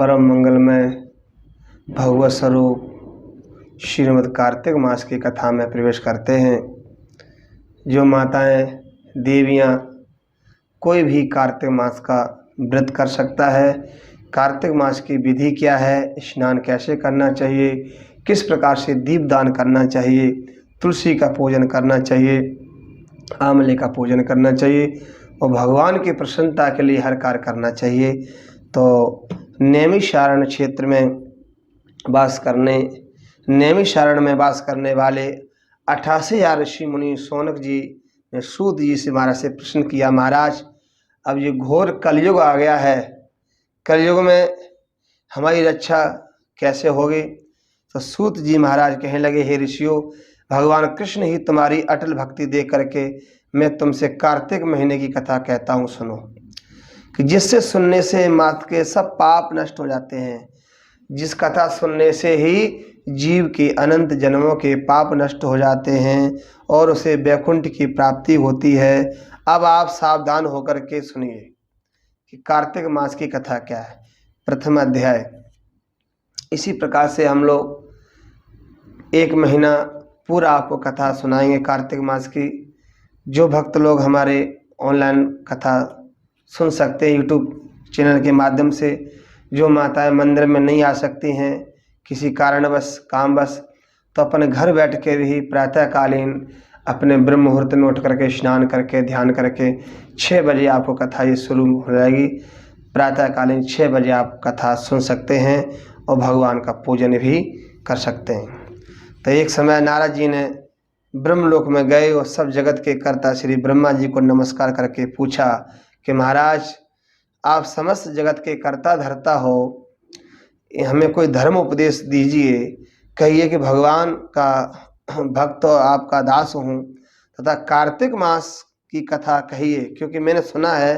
परम मंगलमय भगवत स्वरूप श्रीमद् कार्तिक मास की कथा में प्रवेश करते हैं। जो माताएं देवियां कोई भी कार्तिक मास का व्रत कर सकता है। कार्तिक मास की विधि क्या है, स्नान कैसे करना चाहिए, किस प्रकार से दीपदान करना चाहिए, तुलसी का पूजन करना चाहिए, आंवले का पूजन करना चाहिए और भगवान की प्रसन्नता के लिए हर कार्य करना चाहिए। तो नैमिषारण्य क्षेत्र में नैमिषारण्य में वास करने वाले 88,000 ऋषि मुनि शौनक जी ने सूत जी से महाराज से प्रश्न किया, महाराज अब ये घोर कलयुग आ गया है, कलयुग में हमारी रक्षा कैसे होगी। तो सूत जी महाराज कहने लगे, हे ऋषियों, भगवान कृष्ण ही तुम्हारी अटल भक्ति देख करके मैं तुमसे कार्तिक महीने की कथा कहता हूँ, सुनो, कि जिससे सुनने से मात्र के सब पाप नष्ट हो जाते हैं। जिस कथा सुनने से ही जीव के अनंत जन्मों के पाप नष्ट हो जाते हैं और उसे वैकुंठ की प्राप्ति होती है। अब आप सावधान होकर के सुनिए कि कार्तिक मास की कथा क्या है। प्रथम अध्याय। इसी प्रकार से हम लोग 1 महीना पूरा आपको कथा सुनाएंगे कार्तिक मास की। जो भक्त लोग हमारे ऑनलाइन कथा सुन सकते हैं यूट्यूब चैनल के माध्यम से, जो माताएं मंदिर में नहीं आ सकती हैं किसी कारणवश कामवश, तो अपने घर बैठ के भी प्रातःकालीन अपने ब्रह्म मुहूर्त में उठ करके स्नान करके ध्यान करके 6 बजे आपको कथा ये शुरू हो जाएगी। प्रातःकालीन 6 बजे आप कथा सुन सकते हैं और भगवान का पूजन भी कर सकते हैं। तो एक समय नारद जी ने ब्रह्मलोक में गए और सब जगत के कर्ता श्री ब्रह्मा जी को नमस्कार करके पूछा कि महाराज आप समस्त जगत के कर्ता धर्ता हो, हमें कोई धर्म उपदेश दीजिए। कहिए कि भगवान का भक्त और आपका दास हूँ, तथा कार्तिक मास की कथा कहिए, क्योंकि मैंने सुना है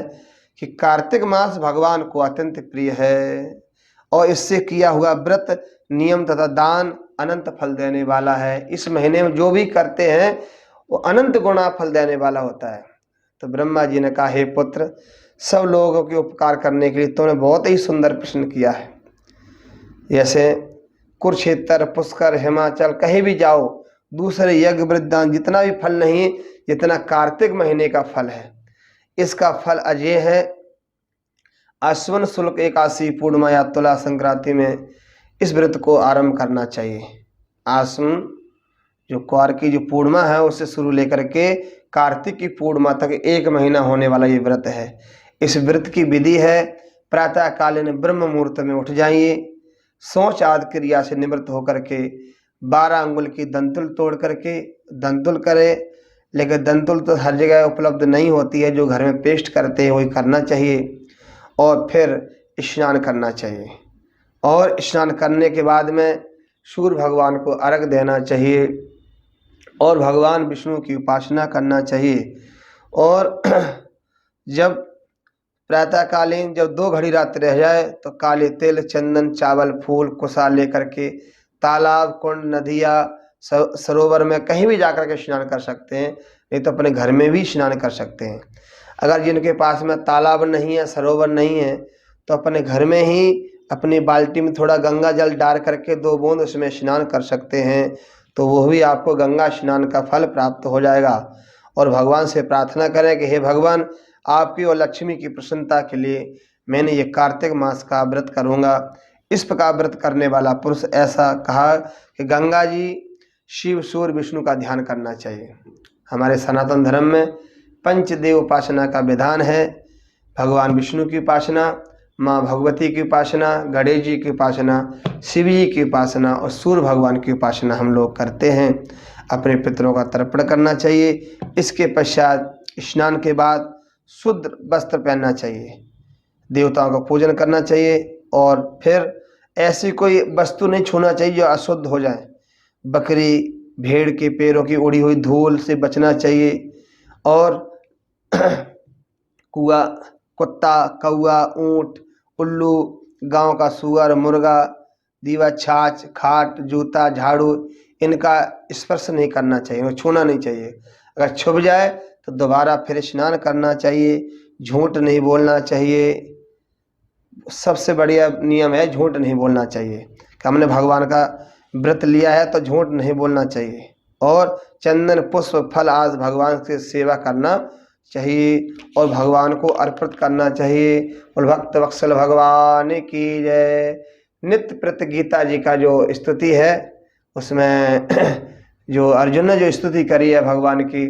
कि कार्तिक मास भगवान को अत्यंत प्रिय है और इससे किया हुआ व्रत नियम तथा दान अनंत फल देने वाला है। इस महीने में जो भी करते हैं वो अनंत गुना फल देने वाला होता है। तो ब्रह्मा जी ने कहा, हे पुत्र, सब लोगों के उपकार करने के लिए तुमने बहुत ही सुंदर प्रश्न किया है। जैसे कुरुक्षेत्र, पुष्कर, हिमाचल कहीं भी जाओ, दूसरे यज्ञ वृद्धान जितना भी फल नहीं जितना कार्तिक महीने का फल है। इसका फल अजय है। आश्विन शुक्ल एकादशी पूर्णिमा या तुला संक्रांति में इस व्रत को आरंभ करना चाहिए। आश्विन जो क्वार की जो पूर्णिमा है उससे शुरू लेकर के कार्तिक की पूर्णिमा तक 1 महीना होने वाला ये व्रत है। इस व्रत की विधि है, प्रातःकालीन ब्रह्म मुहूर्त में उठ जाइए, शौच आदि क्रिया से निवृत्त होकर के 12 अंगुल की दंतुल तोड़ करके दंतुल करें। लेकिन दंतुल तो हर जगह उपलब्ध नहीं होती है, जो घर में पेस्ट करते हैं वही करना चाहिए। और फिर स्नान करना चाहिए और स्नान करने के बाद में सूर्य भगवान को अर्घ देना चाहिए और भगवान विष्णु की उपासना करना चाहिए। और जब प्रातःकालीन जब 2 घड़ी रात रह जाए तो काले तिल, चंदन, चावल, फूल, कुशा लेकर के तालाब, कुंड, नदिया, सरोवर में कहीं भी जाकर के स्नान कर सकते हैं, नहीं तो अपने घर में भी स्नान कर सकते हैं। अगर जिनके पास में तालाब नहीं है, सरोवर नहीं है, तो अपने घर में ही अपनी बाल्टी में थोड़ा गंगा जल डाल करके 2 बूंद उसमें स्नान कर सकते हैं, तो वो भी आपको गंगा स्नान का फल प्राप्त हो जाएगा। और भगवान से प्रार्थना करें कि हे भगवान, आपकी और लक्ष्मी की प्रसन्नता के लिए मैंने ये कार्तिक मास का व्रत करूँगा। इस प्रकार व्रत करने वाला पुरुष ऐसा कहा कि गंगा जी, शिव, सूर्य, विष्णु का ध्यान करना चाहिए। हमारे सनातन धर्म में पंचदेव उपासना का विधान है। भगवान विष्णु की उपासना, माँ भगवती की उपासना, गणेश जी की उपासना, शिव जी की उपासना और सूर्य भगवान की उपासना हम लोग करते हैं। अपने पितरों का तर्पण करना चाहिए। इसके पश्चात स्नान के बाद शुद्ध वस्त्र पहनना चाहिए, देवताओं का पूजन करना चाहिए और फिर ऐसी कोई वस्तु नहीं छूना चाहिए जो अशुद्ध हो जाए। बकरी, भेड़ के पैरों की उड़ी हुई धूल से बचना चाहिए और कुत्ता, कौआ, ऊंट, उल्लू, गांव का सुअर, मुर्गा, दीवा, छाछ, खाट, जूता, झाड़ू, इनका स्पर्श नहीं करना चाहिए, छूना नहीं चाहिए। अगर छुप जाए तो दोबारा फिर स्नान करना चाहिए। झूठ नहीं बोलना चाहिए, सबसे बढ़िया नियम है झूठ नहीं बोलना चाहिए कि हमने भगवान का व्रत लिया है तो झूठ नहीं बोलना चाहिए। और चंदन पुष्प फल आज भगवान की सेवा करना चाहिए और भगवान को अर्पित करना चाहिए। और भक्त वत्सल भगवान की जय। नित्य प्रति गीता जी का जो स्तुति है उसमें जो अर्जुन ने जो स्तुति करी है भगवान की,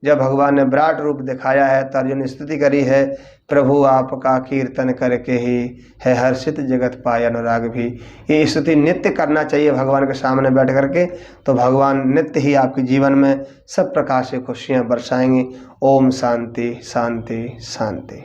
जब भगवान ने विराट रूप दिखाया है तो अर्जुन ने स्तुति करी है, प्रभु आपका कीर्तन करके ही है हर्षित जगत पाय अनुराग भी। ये स्तुति नित्य करना चाहिए भगवान के सामने बैठ करके, तो भगवान नित्य ही आपके जीवन में सब प्रकार से खुशियाँ बरसाएंगे। ओम शांति शांति शांति।